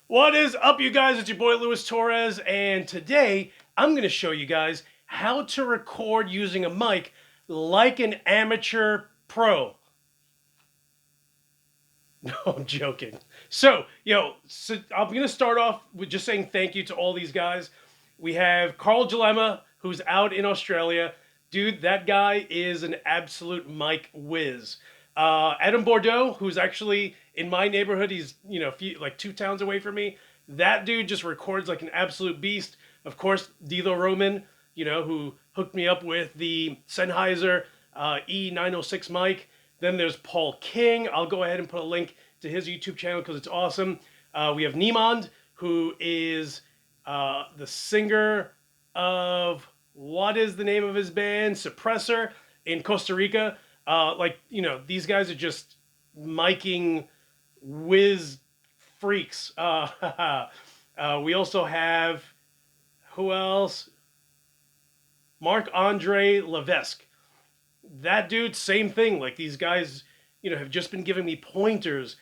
What is up, you guys? It's your boy Luis Torres, and today I'm going to show you guys how to record using a mic like an amateur pro. No, I'm joking. So I'm going to start off with just saying thank you to all these guys. We have Karl Jellema, who's out in Australia. Dude, that guy is an absolute mic whiz. Adam Bordeaux, who's actually in my neighborhood, he's like 2 towns away from me. That dude just records like an absolute beast. Of course, Dido Roman, who hooked me up with the Sennheiser E906 mic. Then there's Paul King. I'll go ahead and put a link to his YouTube channel because it's awesome. We have Niemand, who is the singer of, what is the name of his band? Suppressor in Costa Rica. These guys are just miking whiz freaks. We also have, who else? Marc-Andre Levesque. That dude, same thing. Like, these guys, have just been giving me pointers.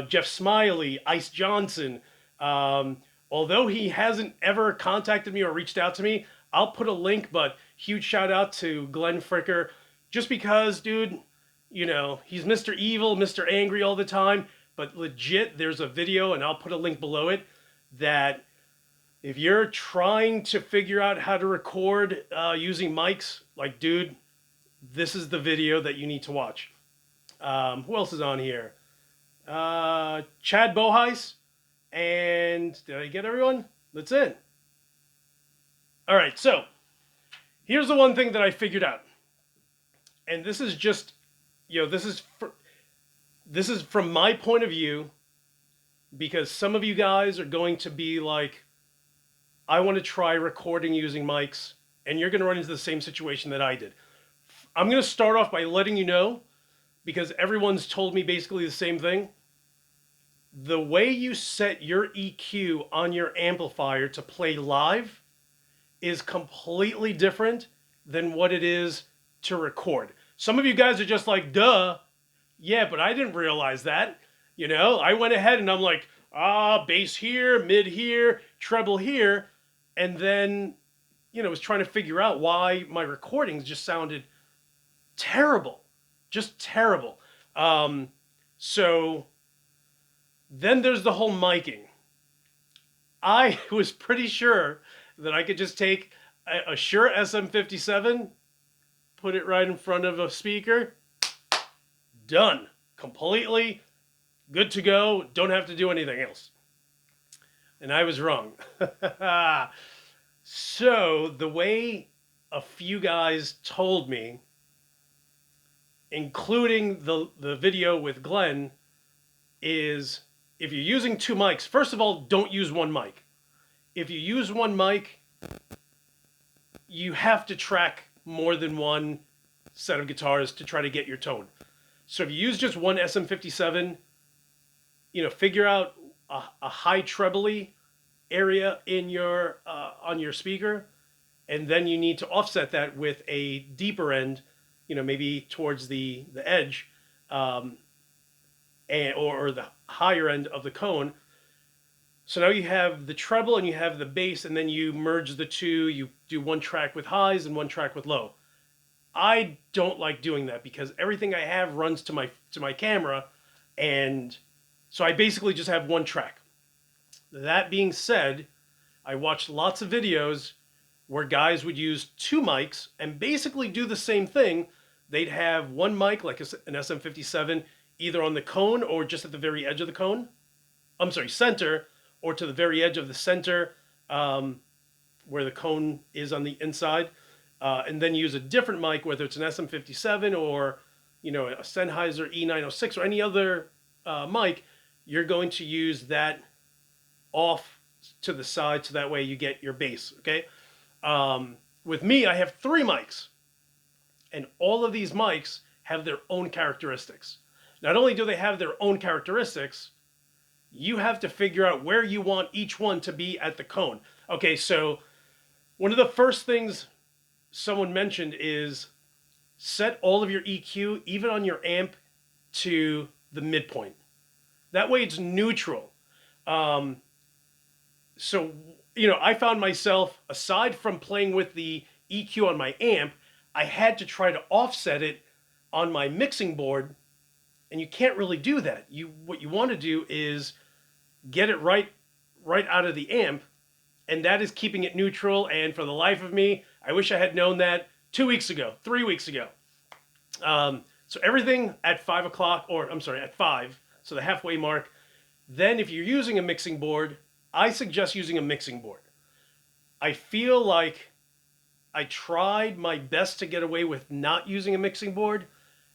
Jeff Smiley, Ice Johnsin. Although he hasn't ever contacted me or reached out to me, I'll put a link, but huge shout out to Glenn Fricker. Just because, dude, he's Mr. Evil, Mr. Angry all the time, but legit, there's a video, and I'll put a link below it, that if you're trying to figure out how to record using mics, like, dude, this is the video that you need to watch. Who else is on here? Chad Bowhuis, and did I get everyone? That's it. All right, so here's the one thing that I figured out. And this is just, this is from my point of view, because some of you guys are going to be like, I want to try recording using mics, and you're going to run into the same situation that I did. I'm going to start off by letting you know, because everyone's told me basically the same thing. The way you set your EQ on your amplifier to play live is completely different than what it is to record. Some of you guys are just like, duh. Yeah, but I didn't realize that. I went ahead and I'm like, bass here, mid here, treble here. And then, was trying to figure out why my recordings just sounded terrible. Just terrible. So then there's the whole miking. I was pretty sure that I could just take a Shure SM57, put it right in front of a speaker, done. Completely good to go, don't have to do anything else. And I was wrong. So the way a few guys told me, including the video with Glenn, is if you're using two mics, first of all, don't use one mic. If you use one mic, you have to track more than one set of guitars to try to get your tone. So if you use just one SM57, figure out a high treble area in your on your speaker, and then you need to offset that with a deeper end, maybe towards the edge, or the higher end of the cone. So now you have the treble and you have the bass, and then you merge the two. You do one track with highs and one track with low. I don't like doing that because everything I have runs to my camera, and so I basically just have one track. That being said, I watched lots of videos where guys would use two mics and basically do the same thing. They'd have one mic, like an SM57, either on the cone or just at the very edge of the cone. Center, or to the very edge of the center, where the cone is on the inside. And then use a different mic, whether it's an SM57 or, a Sennheiser E906 or any other mic. You're going to use that off to the side, so that way you get your bass, okay? With me, I have three mics, and all of these mics have their own characteristics. Not only do they have their own characteristics, you have to figure out where you want each one to be at the cone. Okay, so one of the first things someone mentioned is set all of your EQ, even on your amp, to the midpoint. That way it's neutral. So, I found myself, aside from playing with the EQ on my amp, I had to try to offset it on my mixing board, and you can't really do that. What you want to do is get it right out of the amp, and that is keeping it neutral. And for the life of me, I wish I had known that 2 weeks ago, 3 weeks ago. So everything at 5 o'clock, or I'm sorry, at 5, so the halfway mark. Then if you're using a mixing board, I suggest using a mixing board. I feel like I tried my best to get away with not using a mixing board,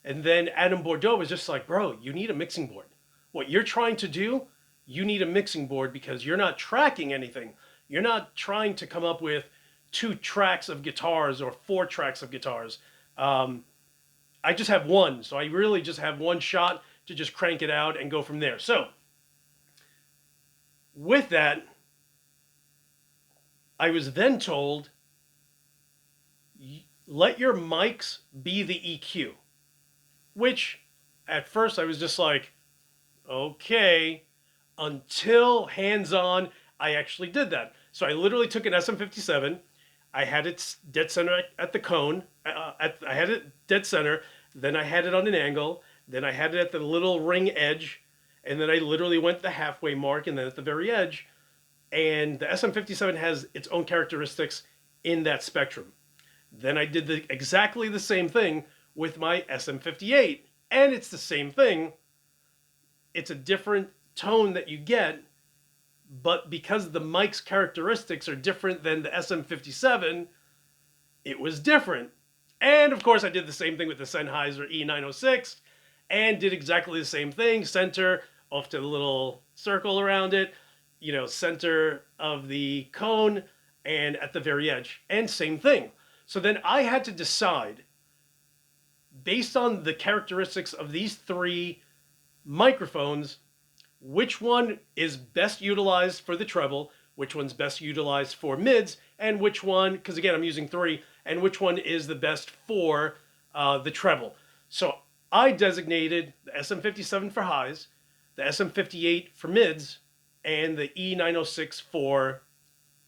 and then Adam Bordeaux was just like, bro, you need a mixing board. What you're trying to do, you need a mixing board because you're not tracking anything. You're not trying to come up with 2 tracks of guitars or 4 tracks of guitars. I just have one, so I really just have one shot to just crank it out and go from there. So, with that, I was then told, let your mics be the EQ. Which, at first, I was just like, okay, until hands-on, I actually did that. So I literally took an SM57, I had it dead center at the cone, I had it dead center, then I had it on an angle, then I had it at the little ring edge, and then I literally went the halfway mark, and then at the very edge. And the SM57 has its own characteristics in that spectrum. Then I did exactly the same thing with my SM58, and it's the same thing. It's a different tone that you get, but because the mic's characteristics are different than the SM57, it was different. And of course I did the same thing with the Sennheiser E906, and did exactly the same thing. Center off to the little circle around it, center of the cone, and at the very edge, and same thing. So then I had to decide, based on the characteristics of these 3 microphones, which one is best utilized for the treble, which one's best utilized for mids, and which one, because again I'm using 3, and which one is the best for the treble. So I designated the SM57 for highs, the SM58 for mids, and the E906 for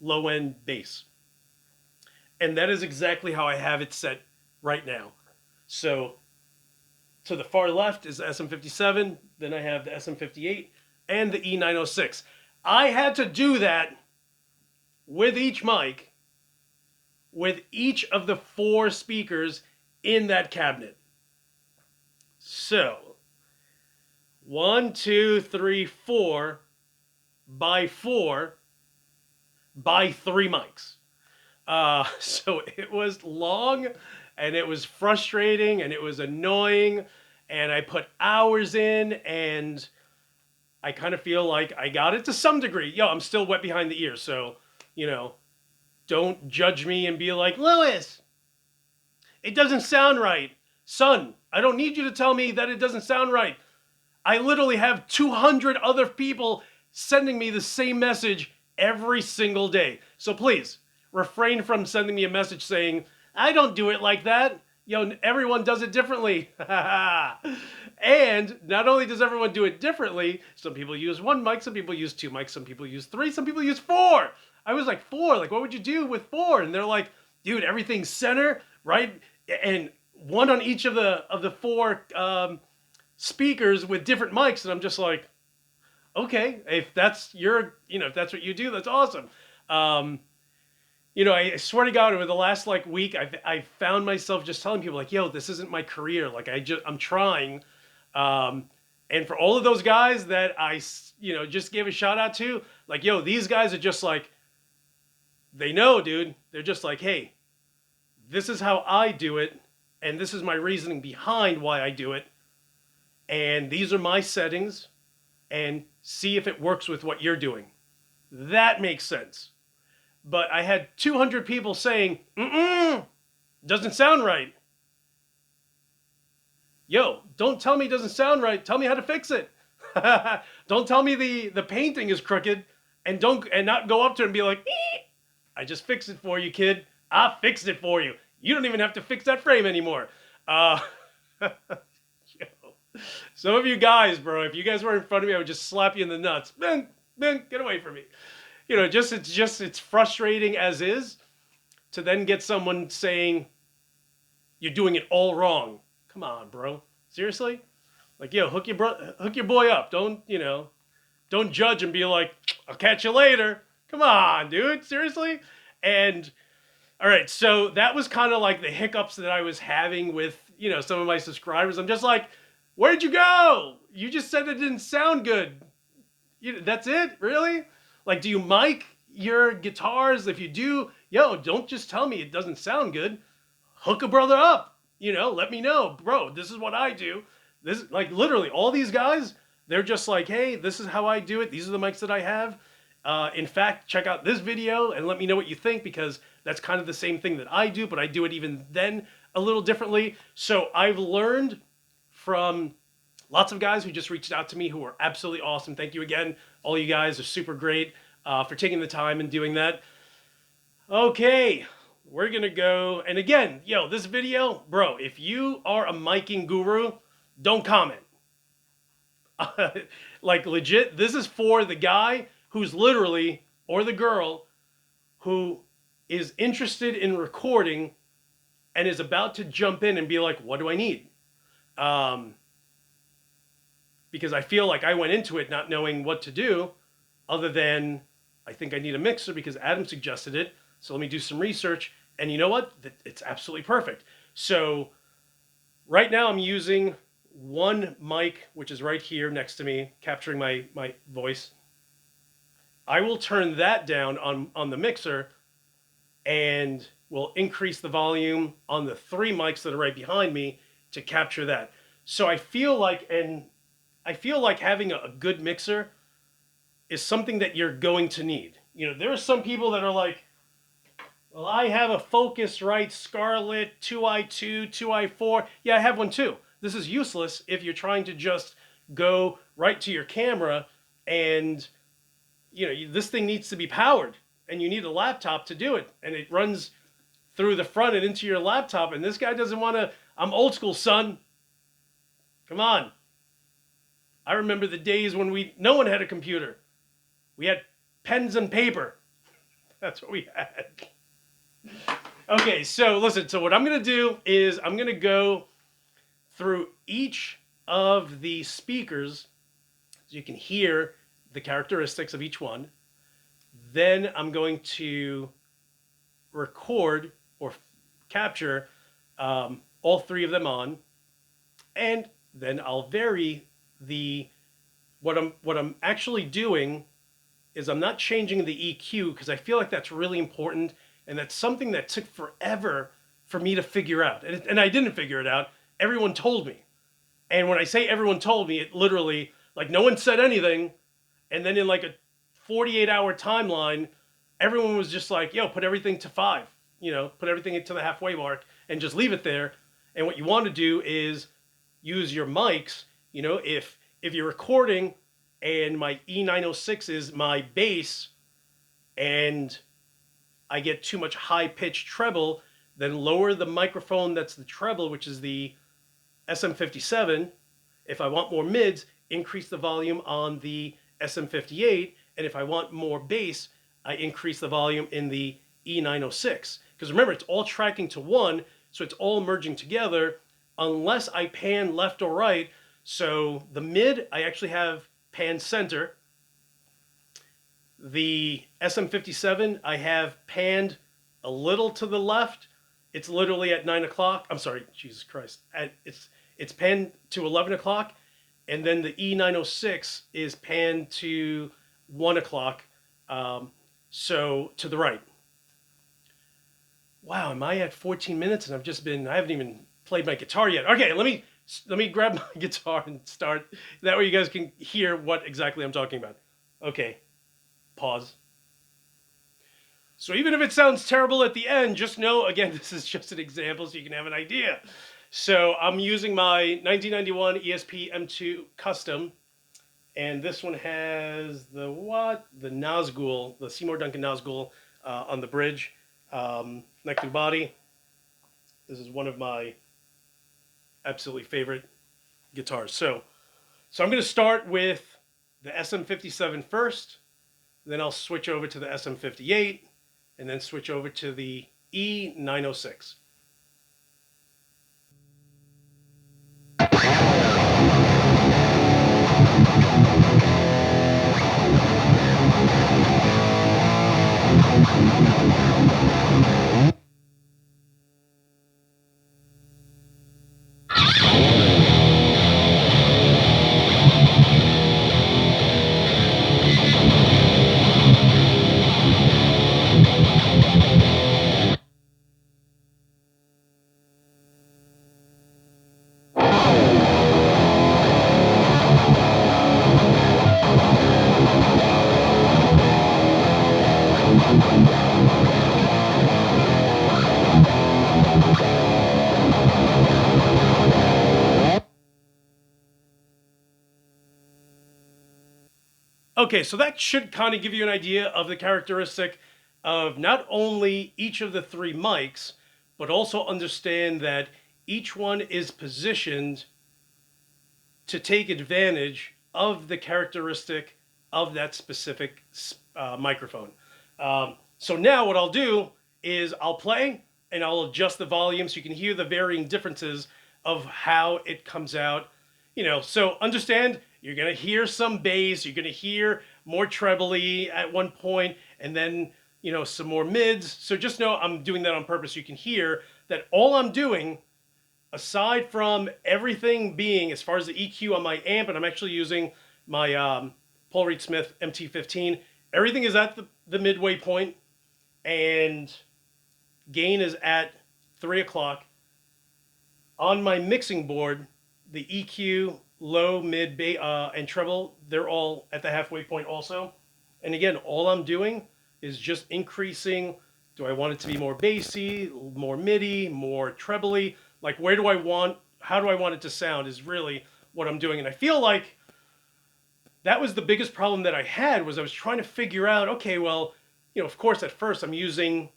low-end bass. And that is exactly how I have it set right now. So to the far left is the SM57, then I have the SM58 and the E906. I had to do that with each mic, with each of the 4 speakers in that cabinet. So 1, 2, 3, 4 by 4 by 3 mics. So it was long, and it was frustrating, and it was annoying, and I put hours in, and I kind of feel like I got it to some degree. Yo, I'm still wet behind the ears, so, don't judge me and be like, Lewis, it doesn't sound right. Son, I don't need you to tell me that it doesn't sound right. I literally have 200 other people sending me the same message every single day. So please, refrain from sending me a message saying, I don't do it like that. Everyone does it differently. And not only does everyone do it differently, some people use 1 mic, some people use 2 mics, some people use 3, some people use 4. I was like, 4? Like, what would you do with 4? And they're like, dude, everything's center, right? And 1 on each of the 4 speakers with different mics. And I'm just like, okay, if that's if that's what you do, that's awesome. I swear to God, over the last week, I found myself just telling people like, yo, this isn't my career. Like I'm trying. And for all of those guys that I, just gave a shout out to, like, yo, these guys are just like, they know, dude. They're just like, hey, this is how I do it. And this is my reasoning behind why I do it. And these are my settings. And see if it works with what you're doing. That makes sense. But I had 200 people saying, doesn't sound right. Yo, don't tell me it doesn't sound right. Tell me how to fix it. Don't tell me the painting is crooked and not go up to it and be like, I just fixed it for you, kid. I fixed it for you. You don't even have to fix that frame anymore. Some of you guys, bro, if you guys were in front of me, I would just slap you in the nuts. Ben, get away from me. you know, it's frustrating as is to then get someone saying you're doing it all wrong. Come on, bro. Seriously? Like, yo, hook your boy up. Don't judge and be like, I'll catch you later. Come on, dude. Seriously? And all right, so that was kind of like the hiccups that I was having with, some of my subscribers. I'm just like, where'd you go? You just said it didn't sound good. That's it? Really? Like, do you mic your guitars? If you do, don't just tell me it doesn't sound good. Hook a brother up. Let me know. Bro, this is what I do. This, like, literally, all these guys, they're just like, hey, this is how I do it. These are the mics that I have. In fact, check out this video and let me know what you think, because that's kind of the same thing that I do, but I do it even then a little differently. So I've learned from lots of guys who just reached out to me who are absolutely awesome. Thank you again. All you guys are super great for taking the time and doing that. Okay, we're going to go. And again, this video, bro, if you are a miking guru, don't comment. Like, legit, this is for the guy who's literally, or the girl, who is interested in recording and is about to jump in and be like, what do I need? Because I feel like I went into it not knowing what to do, other than I think I need a mixer because Adam suggested it. So let me do some research. And you know what? It's absolutely perfect. So right now I'm using one mic, which is right here next to me, capturing my voice. I will turn that down on the mixer and will increase the volume on the 3 mics that are right behind me to capture that. So I feel like having a good mixer is something that you're going to need. There are some people that are like, well, I have a Focusrite Scarlett 2i2, 2i4. Yeah, I have one too. This is useless if you're trying to just go right to your camera and, this thing needs to be powered and you need a laptop to do it. And it runs through the front and into your laptop. And this guy doesn't want to, I'm old school, son. Come on. I remember the days when no one had a computer. We had pens and paper. That's what we had. Okay, so listen, so what I'm going to do is I'm going to go through each of the speakers so you can hear the characteristics of each one. Then I'm going to record or capture all 3 of them on, and then I'll vary what I'm actually doing is I'm not changing the EQ, because I feel like that's really important, and that's something that took forever for me to figure out. And I didn't figure it out. Everyone told me. And when I say everyone told me, it literally, like, no one said anything, and then in like a 48-hour timeline, everyone was just like, yo, put everything to 5, put everything into the halfway mark and just leave it there. And what you want to do is use your mics. If you're recording and my E906 is my bass and I get too much high-pitched treble, then lower the microphone that's the treble, which is the SM57. If I want more mids, increase the volume on the SM58. And if I want more bass, I increase the volume in the E906. Because remember, it's all tracking to 1, so it's all merging together unless I pan left or right. So the mid, I actually have pan center. The SM57, I have panned a little to the left. It's literally at 9 o'clock. I'm sorry, Jesus Christ. It's panned to 11 o'clock. And then the E906 is panned to 1 o'clock. So to the right. Wow, am I at 14 minutes? And I haven't even played my guitar yet. Okay, let me grab my guitar and start. That way you guys can hear what exactly I'm talking about. Okay, pause. So even if it sounds terrible at the end, just know, again, this is just an example so you can have an idea. So I'm using my 1991 ESP M2 Custom, and this one has the Nazgul, the Seymour Duncan Nazgul on the bridge, neck to body. This is one of my absolutely favorite guitars. So I'm going to start with the SM57 first, then I'll switch over to the SM58, and then switch over to the E906. Okay, so that should kind of give you an idea of the characteristic of not only each of the three mics, but also understand that each one is positioned to take advantage of the characteristic of that specific microphone. So now what I'll do is I'll play and I'll adjust the volume so you can hear the varying differences of how it comes out. You know, so understand you're going to hear some bass, you're going to hear more trebly at one point, and then, you know, some more mids. So just know I'm doing that on purpose so you can hear that all I'm doing, aside from everything being as far as the EQ on my amp, and I'm actually using my Paul Reed Smith MT15, everything is at the midway point, and gain is at 3 o'clock. On my mixing board, the EQ, low, mid, and treble, they're all at the halfway point also. And again, all I'm doing is just increasing. Do I want it to be more bassy, more midi, more trebly? Like, how do I want it to sound is really what I'm doing. And I feel like that was the biggest problem that I had, was I was trying to figure out, okay, well, you know, of course, at first I'm using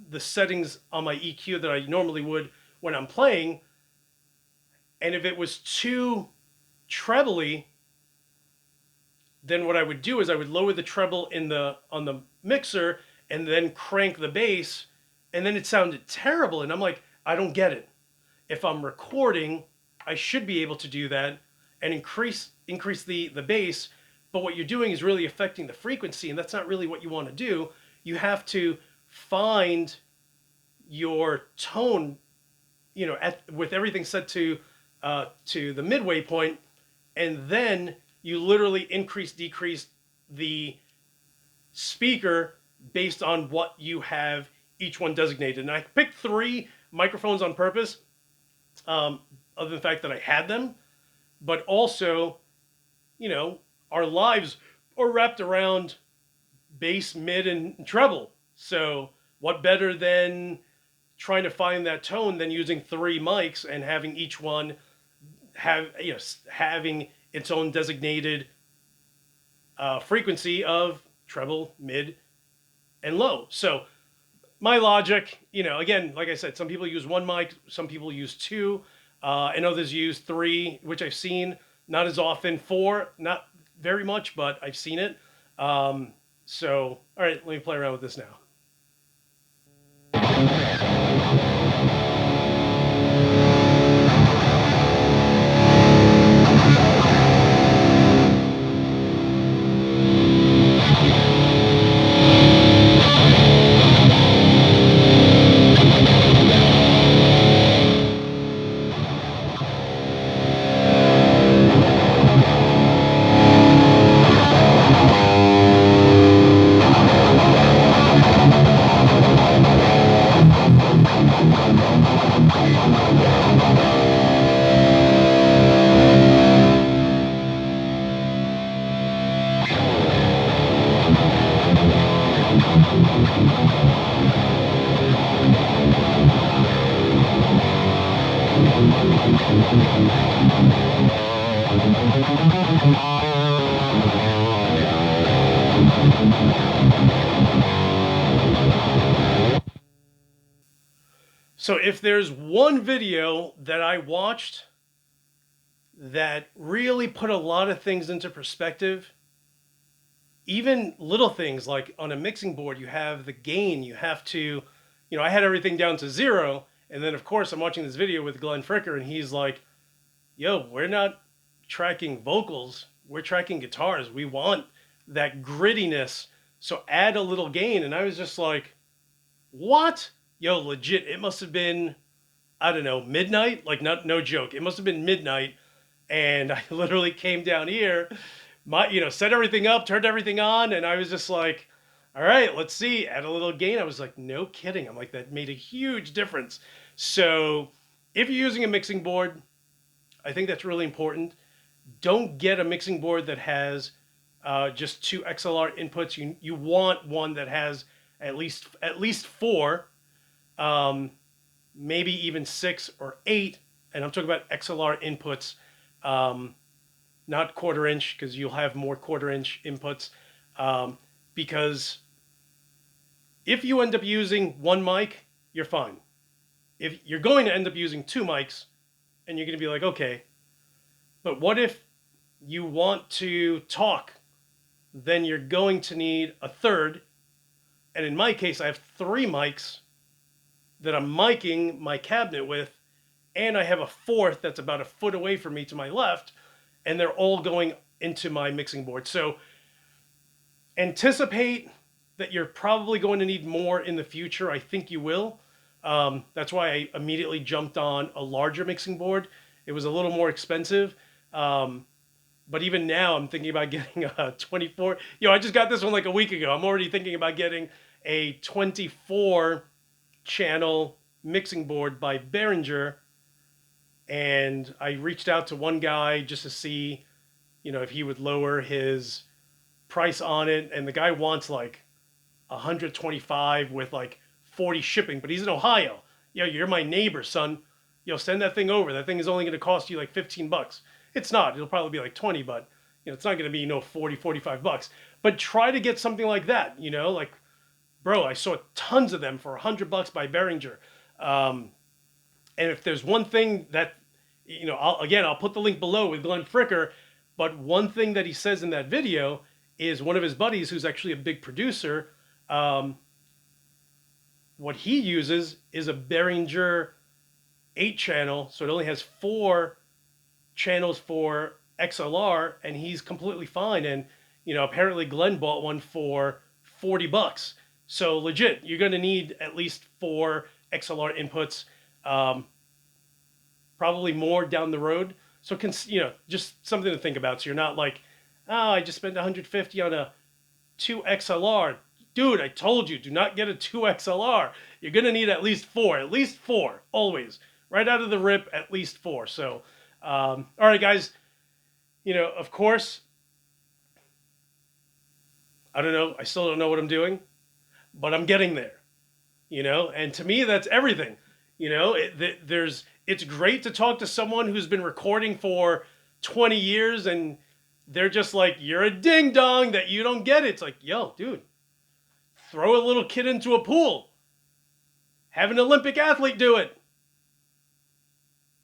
the settings on my EQ that I normally would when I'm playing. And if it was too trebly, then what I would do is I would lower the treble on the mixer and then crank the bass, and then it sounded terrible. And I'm like, I don't get it. If I'm recording, I should be able to do that and increase the bass, but what you're doing is really affecting the frequency, and that's not really what you want to do. You have to find your tone, you know, with everything set to the midway point, and then you literally decrease the speaker based on what you have each one designated. And I picked 3 microphones on purpose, other than the fact that I had them, but also, you know, our lives are wrapped around bass, mid, and treble. So what better than trying to find that tone than using 3 mics and having each one having its own designated frequency of treble, mid, and low. So my logic, you know, again, like I said, some people use 1 mic, some people use 2, and others use 3, which I've seen not as often. 4, not very much, but I've seen it. So, all right, let me play around with this now. So if there's one video that I watched that really put a lot of things into perspective, even little things like on a mixing board, you have the gain. You have to, I had everything down to 0. And then, of course, I'm watching this video with Glenn Fricker, and he's like, yo, we're not tracking vocals. We're tracking guitars. We want that grittiness. So add a little gain. And I was just like, what? Yo, legit. It must have been, I don't know, midnight. Like, no joke. It must have been midnight. And I literally came down here, set everything up, turned everything on. And I was just like, all right, let's see. Add a little gain. I was like, no kidding. I'm like, that made a huge difference. So if you're using a mixing board, I think that's really important. Don't get a mixing board that has just 2 XLR inputs. You want one that has at least 4, maybe even 6 or 8. And I'm talking about XLR inputs, not 1/4 inch, because you'll have more 1/4 inch inputs. Because if you end up using 1 mic, you're fine. If you're going to end up using 2 mics, and you're going to be like, okay, but what if you want to talk? Then you're going to need a 3rd. And in my case, I have 3 mics that I'm miking my cabinet with, and I have a 4th that's about a foot away from me to my left, and they're all going into my mixing board. So anticipate that you're probably going to need more in the future. I think you will. That's why I immediately jumped on a larger mixing board. It was a little more expensive. But even now, I'm thinking about getting a 24. I just got this one like a week ago. I'm already thinking about getting a 24 channel mixing board by Behringer. And I reached out to one guy just to see, if he would lower his price on it. And the guy wants like 125 with like 40 shipping, but he's in Ohio. You're my neighbor, son. Send that thing over. That thing is only going to cost you like $15. It's not. It'll probably be like 20, but it's not going to be 40, $45. But try to get something like that. Like, bro, I saw tons of them for $100 by Behringer. And if there's one thing that, I'll put the link below with Glenn Fricker. But one thing that he says in that video is one of his buddies, who's actually a big producer, what he uses is a Behringer 8-channel, so it only has 4 channels for XLR, and he's completely fine. And apparently Glenn bought one for $40. So legit, you're going to need at least 4 XLR inputs, probably more down the road. So just something to think about. So you're not like, I just spent $150 on a 2 XLR. Dude, I told you, do not get a 2 XLR. You're going to need at least 4, always. Right out of the rip, at least 4. So, all right, guys, of course, I don't know. I still don't know what I'm doing, but I'm getting there, and to me, that's everything. It's great to talk to someone who's been recording for 20 years and they're just like, you're a ding dong that you don't get it. It's like, yo, dude, throw a little kid into a pool. Have an Olympic athlete do it.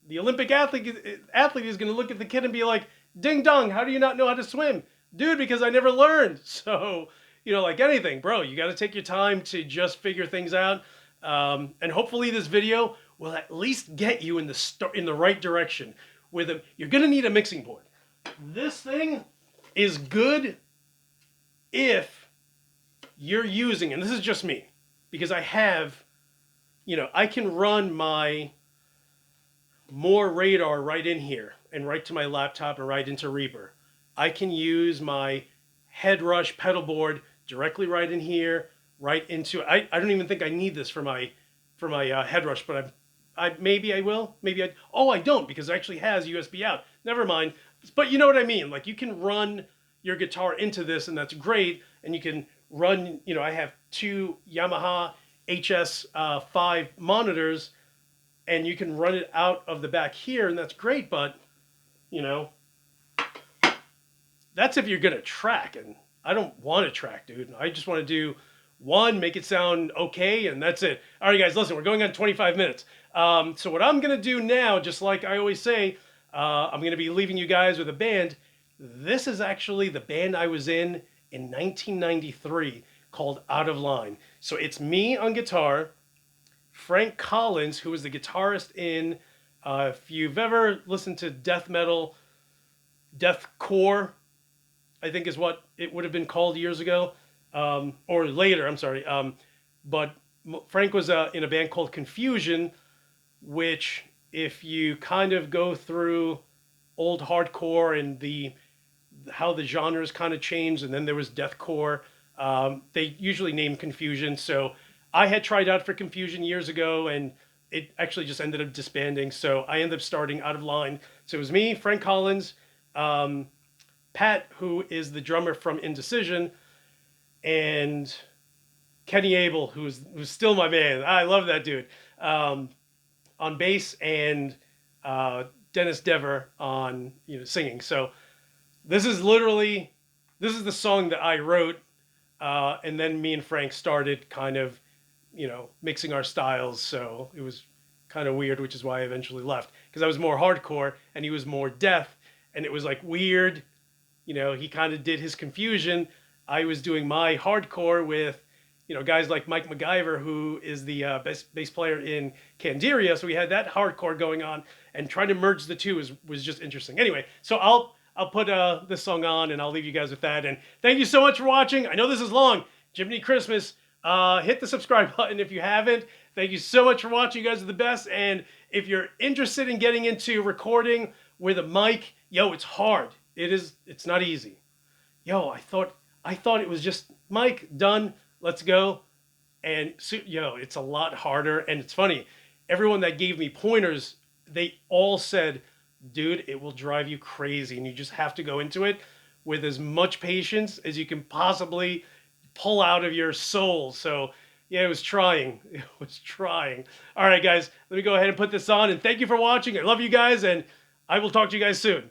The Olympic athlete is going to look at the kid and be like, ding dong, how do you not know how to swim? Dude, because I never learned. So, like anything, bro, you got to take your time to just figure things out. And hopefully this video will at least get you in the right direction. You're going to need a mixing board. This thing is good if you're using, and this is just me, because I have, I can run my more radar right in here and right to my laptop and right into Reaper. I can use my Headrush pedal board directly right in here, right into, I don't even think I need this for my Headrush, but maybe I will, I don't, because it actually has USB out. Never mind. But you know what I mean? Like, you can run your guitar into this, and that's great. And you can run, I have 2 Yamaha HS5 monitors, and you can run it out of the back here, and that's great. But, that's if you're going to track, and I don't want to track, dude. I just want to do one, make it sound okay, and that's it. All right, guys, listen, we're going on 25 minutes. So what I'm going to do now, just like I always say, I'm going to be leaving you guys with a band. This is actually the band I was in in 1993 called Out of Line. So it's me on guitar, Frank Collins, who was the guitarist in, if you've ever listened to death metal, deathcore, I think is what it would have been called years ago, or later, I'm sorry. But Frank was in a band called Confusion, which if you kind of go through old hardcore and how the genres kind of changed, and then there was deathcore, they usually name Confusion. So I had tried out for Confusion years ago, and it actually just ended up disbanding. So I ended up starting Out of Line. So it was me, Frank Collins, Pat, who is the drummer from Indecision, and Kenny Abel, who's still my man. I love that dude. On bass, and Dennis Dever on singing. So this is the song that I wrote, and then me and Frank started kind of mixing our styles. So it was kind of weird, which is why I eventually left, because I was more hardcore and he was more death, and it was like weird. He kind of did his Confusion. I was doing my hardcore with guys like Mike MacGyver, who is the bass player in Candiria. So we had that hardcore going on, and trying to merge the two was just interesting. Anyway, so I'll put this song on, and I'll leave you guys with that. And thank you so much for watching. I know this is long. Jiminy Christmas. Hit the subscribe button if you haven't. Thank you so much for watching. You guys are the best. And if you're interested in getting into recording with a mic, it's hard. It's not easy. I thought it was just mic, done, let's go. And so, it's a lot harder. And it's funny, everyone that gave me pointers, they all said, dude, it will drive you crazy, and you just have to go into it with as much patience as you can possibly pull out of your soul. So it was trying. All right, guys, let me go ahead and put this on, and thank you for watching. I love you guys, and I will talk to you guys soon.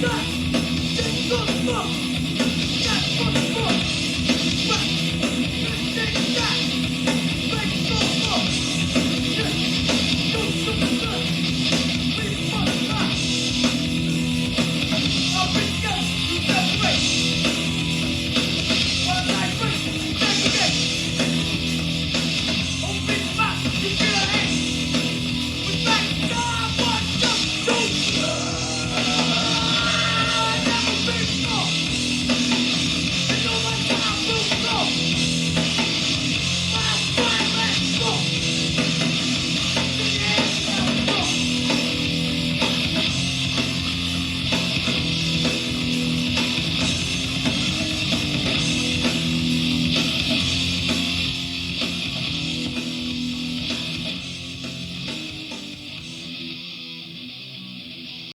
Stop!